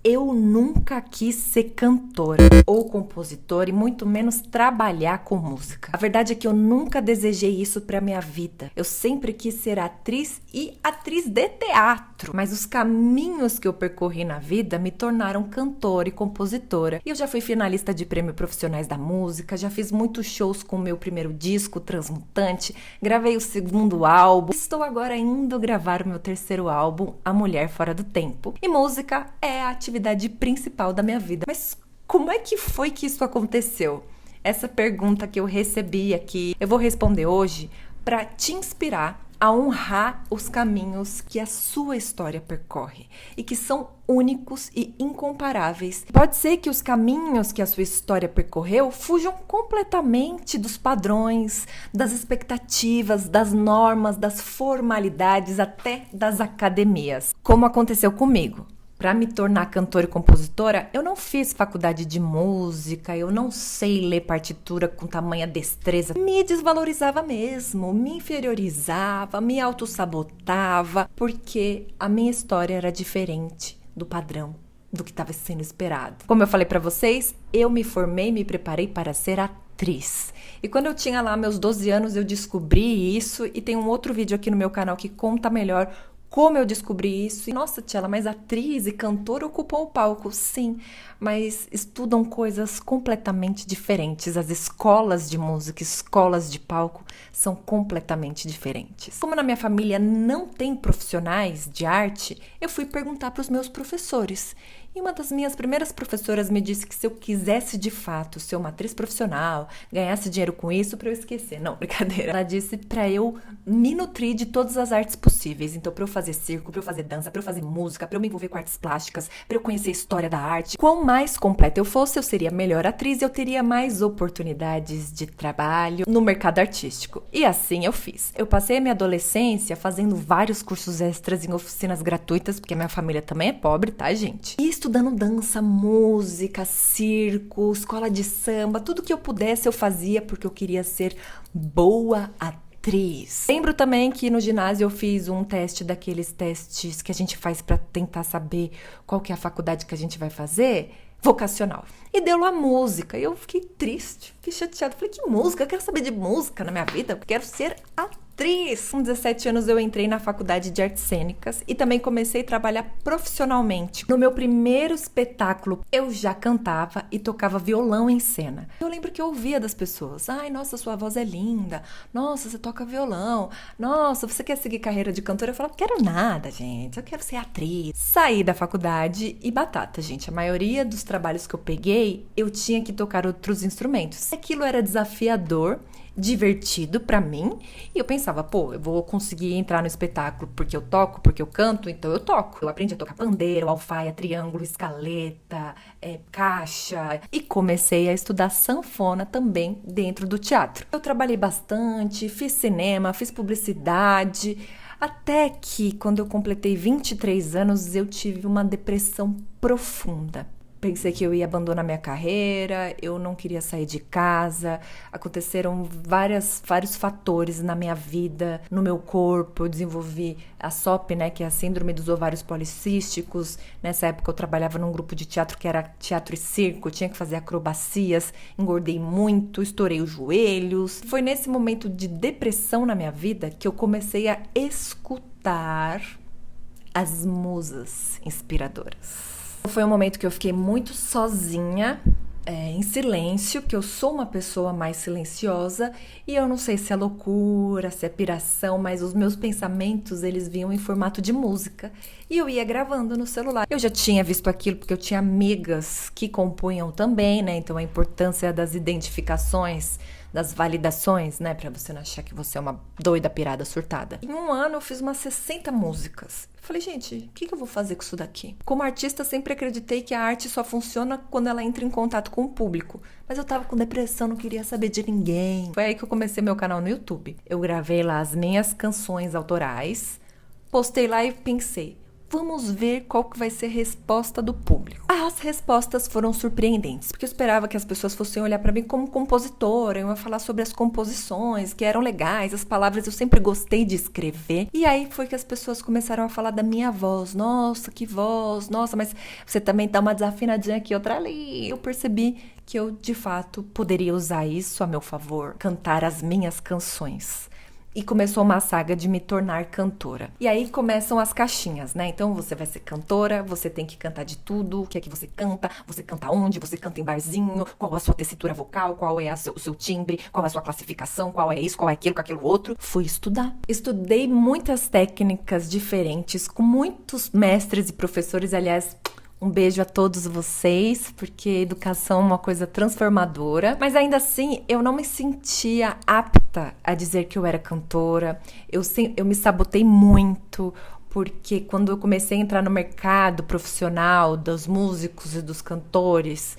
Eu nunca quis ser cantora ou compositora e muito menos trabalhar com música. A verdade é que eu nunca desejei isso pra minha vida. Eu sempre quis ser atriz e atriz de teatro. Mas os caminhos que eu percorri na vida me tornaram cantora e compositora. E eu já fui finalista de prêmio Profissionais da Música, já fiz muitos shows com o meu primeiro disco, Transmutante, gravei o segundo álbum. Estou agora indo gravar o meu terceiro álbum, A Mulher Fora do Tempo. E música é a atividade principal da minha vida. Mas como é que foi que isso aconteceu? Essa pergunta que eu recebi aqui, eu vou responder hoje para te inspirar a honrar os caminhos que a sua história percorre e que são únicos e incomparáveis. Pode ser que os caminhos que a sua história percorreu fujam completamente dos padrões, das expectativas, das normas, das formalidades, até das academias, como aconteceu comigo. Para me tornar cantora e compositora, eu não fiz faculdade de música, eu não sei ler partitura com tamanha destreza. Me desvalorizava mesmo, me inferiorizava, me autossabotava, porque a minha história era diferente do padrão, do que estava sendo esperado. Como eu falei para vocês, eu me formei, me preparei para ser atriz. E quando eu tinha lá meus 12 anos, eu descobri isso e tem um outro vídeo aqui no meu canal que conta melhor como eu descobri isso. E, nossa, Tchela, mas atriz e cantora ocupam o palco. Sim, mas estudam coisas completamente diferentes. As escolas de música, escolas de palco são completamente diferentes. Como na minha família não tem profissionais de arte, eu fui perguntar para os meus professores. E uma das minhas primeiras professoras me disse que se eu quisesse de fato ser uma atriz profissional, ganhasse dinheiro com isso, para eu esquecer. Não, brincadeira. Ela disse para eu me nutrir de todas as artes possíveis. Então, para eu fazer circo, para eu fazer dança, para eu fazer música, para eu me envolver com artes plásticas, para eu conhecer a história da arte. Quanto mais completa eu fosse, eu seria melhor atriz e eu teria mais oportunidades de trabalho no mercado artístico. E assim eu fiz. Eu passei a minha adolescência fazendo vários cursos extras em oficinas gratuitas, porque a minha família também é pobre, tá, gente? E estudando dança, música, circo, escola de samba, tudo que eu pudesse eu fazia porque eu queria ser boa atriz. Lembro também que no ginásio eu fiz um teste daqueles testes que a gente faz para tentar saber qual que é a faculdade que a gente vai fazer, vocacional. E deu lá música. E eu fiquei triste, fiquei chateada. Falei, que música? Eu quero saber de música na minha vida. Eu quero ser atriz. Com 17 anos eu entrei na faculdade de artes cênicas e também comecei a trabalhar profissionalmente. No meu primeiro espetáculo, eu já cantava e tocava violão em cena. Eu lembro que eu ouvia das pessoas. Ai, nossa, sua voz é linda. Nossa, você toca violão. Nossa, você quer seguir carreira de cantora? Eu falava, quero nada, gente. Eu quero ser atriz. Saí da faculdade e batata, gente. A maioria dos trabalhos que eu peguei, eu tinha que tocar outros instrumentos. Aquilo era desafiador, divertido pra mim, e eu pensava, pô, eu vou conseguir entrar no espetáculo porque eu toco, porque eu canto, então eu toco. Eu aprendi a tocar pandeiro, alfaia, triângulo, escaleta, caixa, e comecei a estudar sanfona também dentro do teatro. Eu trabalhei bastante, fiz cinema, fiz publicidade, até que quando eu completei 23 anos, eu tive uma depressão profunda. Pensei que eu ia abandonar minha carreira, eu não queria sair de casa, aconteceram vários fatores na minha vida, no meu corpo. Eu desenvolvi a SOP, né, que é a Síndrome dos Ovários Policísticos. Nessa época eu trabalhava num grupo de teatro que era teatro e circo, eu tinha que fazer acrobacias, engordei muito, estourei os joelhos. Foi nesse momento de depressão na minha vida que eu comecei a escutar as musas inspiradoras. Foi um momento que eu fiquei muito sozinha, em silêncio, que eu sou uma pessoa mais silenciosa e eu não sei se é loucura, se é piração, mas os meus pensamentos, eles vinham em formato de música e eu ia gravando no celular. Eu já tinha visto aquilo porque eu tinha amigas que compunham também, né? Então a importância das identificações, das validações, né? Pra você não achar que você é uma doida, pirada, surtada. Em um ano eu fiz umas 60 músicas. Eu falei, gente, o que eu vou fazer com isso daqui? Como artista, sempre acreditei que a arte só funciona quando ela entra em contato com o público. Mas eu tava com depressão, não queria saber de ninguém. Foi aí que eu comecei meu canal no YouTube. Eu gravei lá as minhas canções autorais, postei lá e pensei, Vamos ver qual que vai ser a resposta do público. As respostas foram surpreendentes, porque eu esperava que as pessoas fossem olhar para mim como compositora, eu ia falar sobre as composições, que eram legais, as palavras, eu sempre gostei de escrever. E aí foi que as pessoas começaram a falar da minha voz. Nossa, que voz, nossa, mas você também dá uma desafinadinha aqui, outra ali. Eu percebi que eu, de fato, poderia usar isso a meu favor, cantar as minhas canções. E começou uma saga de me tornar cantora. E aí começam as caixinhas, né? Então você vai ser cantora, você tem que cantar de tudo. O que é que você canta onde, você canta em barzinho, qual a sua tessitura vocal, qual é o seu timbre, qual é a sua classificação, qual é isso, qual é aquilo, com aquilo outro. Fui estudar. Estudei muitas técnicas diferentes, com muitos mestres e professores, aliás. Um beijo a todos vocês, porque educação é uma coisa transformadora. Mas ainda assim, eu não me sentia apta a dizer que eu era cantora. Eu me sabotei muito, porque quando eu comecei a entrar no mercado profissional dos músicos e dos cantores,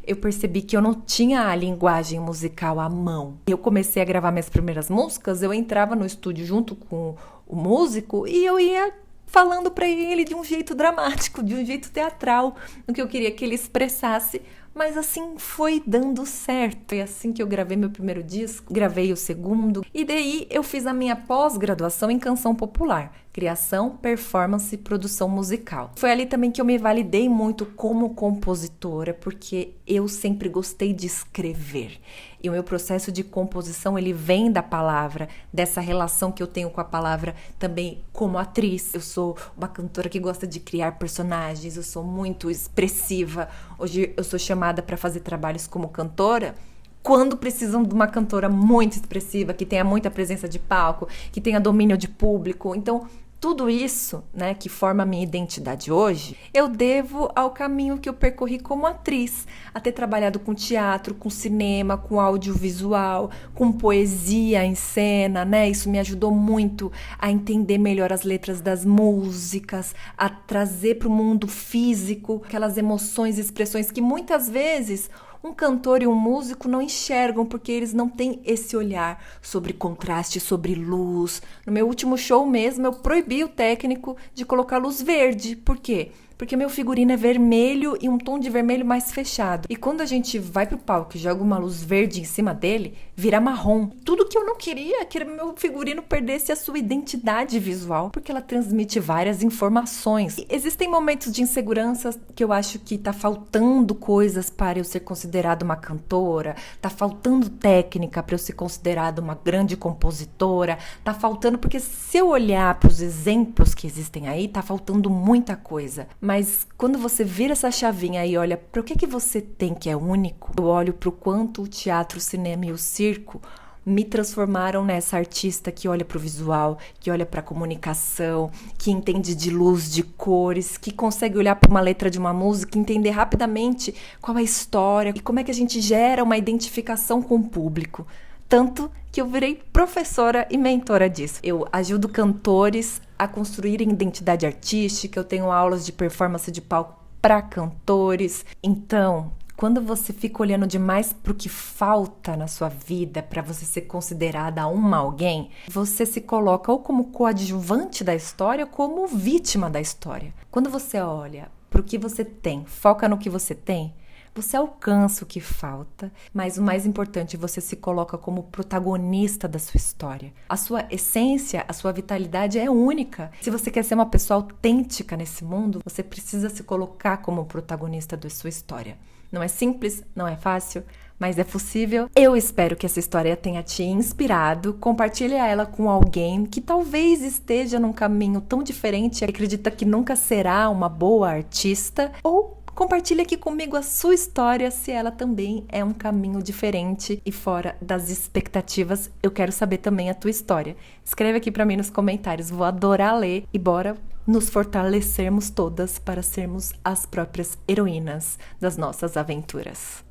eu percebi que eu não tinha a linguagem musical à mão. Eu comecei a gravar minhas primeiras músicas, eu entrava no estúdio junto com o músico e eu ia falando para ele de um jeito dramático, de um jeito teatral, no que eu queria que ele expressasse, mas assim foi dando certo. É assim que eu gravei meu primeiro disco, gravei o segundo, e daí eu fiz a minha pós-graduação em canção popular, criação, performance e produção musical. Foi ali também que eu me validei muito como compositora, porque eu sempre gostei de escrever. E o meu processo de composição, ele vem da palavra, dessa relação que eu tenho com a palavra também como atriz. Eu sou uma cantora que gosta de criar personagens, eu sou muito expressiva. Hoje eu sou chamada para fazer trabalhos como cantora, quando precisam de uma cantora muito expressiva, que tenha muita presença de palco, que tenha domínio de público. Então, tudo isso, né, que forma a minha identidade hoje, eu devo ao caminho que eu percorri como atriz, a ter trabalhado com teatro, com cinema, com audiovisual, com poesia em cena, né? Isso me ajudou muito a entender melhor as letras das músicas, a trazer para o mundo físico aquelas emoções e expressões que muitas vezes um cantor e um músico não enxergam, porque eles não têm esse olhar sobre contraste, sobre luz. No meu último show mesmo, eu proibi o técnico de colocar luz verde. Por quê? Porque meu figurino é vermelho e um tom de vermelho mais fechado. E quando a gente vai pro palco e joga uma luz verde em cima dele, vira marrom. Tudo que eu não queria é que meu figurino perdesse a sua identidade visual, porque ela transmite várias informações. E existem momentos de insegurança que eu acho que tá faltando coisas para eu ser considerada uma cantora, tá faltando técnica para eu ser considerada uma grande compositora, tá faltando, porque se eu olhar para os exemplos que existem aí, tá faltando muita coisa. Mas quando você vira essa chavinha e olha para o que você tem que é único, eu olho para o quanto o teatro, o cinema e o circo me transformaram nessa artista que olha para o visual, que olha para a comunicação, que entende de luz, de cores, que consegue olhar para uma letra de uma música e entender rapidamente qual é a história e como é que a gente gera uma identificação com o público. Tanto que eu virei professora e mentora disso. Eu ajudo cantores a construírem identidade artística, eu tenho aulas de performance de palco para cantores. Então, quando você fica olhando demais para o que falta na sua vida, para você ser considerada alguém, você se coloca ou como coadjuvante da história ou como vítima da história. Quando você olha para o que você tem, foca no que você tem, você alcança o que falta, mas o mais importante, você se coloca como protagonista da sua história. A sua essência, a sua vitalidade é única. Se você quer ser uma pessoa autêntica nesse mundo, você precisa se colocar como protagonista da sua história. Não é simples, não é fácil, mas é possível. Eu espero que essa história tenha te inspirado. Compartilhe ela com alguém que talvez esteja num caminho tão diferente, acredita que nunca será uma boa artista, ou compartilhe aqui comigo a sua história, se ela também é um caminho diferente e fora das expectativas. Eu quero saber também a tua história. Escreve aqui pra mim nos comentários, vou adorar ler e bora nos fortalecermos todas para sermos as próprias heroínas das nossas aventuras.